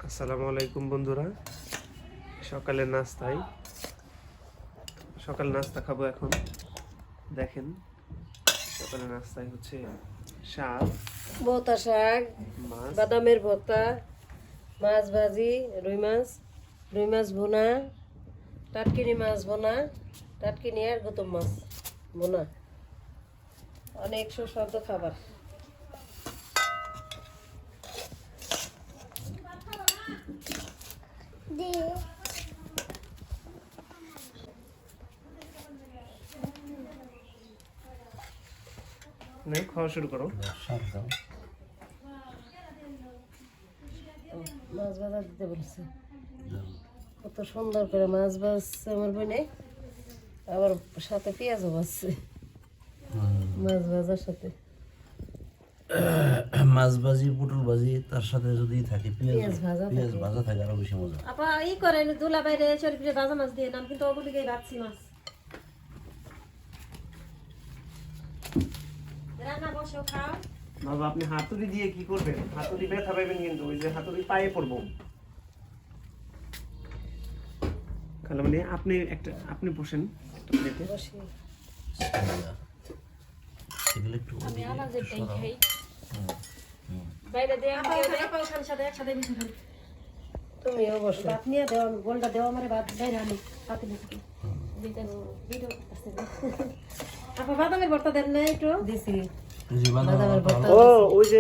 আসসালামু আলাইকুম বন্ধুরা, সকাল নাস্তা খাবো এখন। দেখেন সকালের নাস্তায় হচ্ছে শাক, ভর্তা শাক, মাছ, বাদামের ভর্তা, মাছ ভাজি, রুই মাছ ভুনা, টাটকিনি মাছ ভুনা, টাটকিনি আর গৌতম মাছ ভুনা। অনেক সুস্বাদু খাবার। খাওয়া শুরু করো। মাছ ভাজা দিতে বলছে, কত সুন্দর করে মাছ ভাজছে আমার বোনে, আবার সাথে পেঁয়াজও ভাজছে মাছ ভাজার সাথে। মাছ ভাজি, পটল ভাজি, তার সাথে যদি থাকে পেঁয়াজ ভাজা থাকে আরো বেশি মজা। আপা ই করে দুলা বাইরে শরীফে ভাজা মাছ দিয়ে নাম, কিন্তু ওগুলি গিয়ে ভাজছি মাছ রান্না বসো খাও। বাবা আপনি হাতুড়ি দিয়ে কি করবেন? হাতুড়ি ব্যথা পাইবেন কিন্তু, ওই যে হাতুড়ি পায়ে পড়বো। খালা মানে আপনি বসেন একটা প্লেটে। বসি সেগুলো একটু আমি আলাদা খাই বাইরে দিয়ে সাথে একসাথে মিশে খাই। তুমিও বসো, ভাত নিয়ে দেওয়া গোলটা দেওয়া আমার ভাত বাইরে আনি হাতে নিতে আপা বাদামের ভর্তা দেন না একটু দিছি। বাদামের ভর্তা ও ওই যে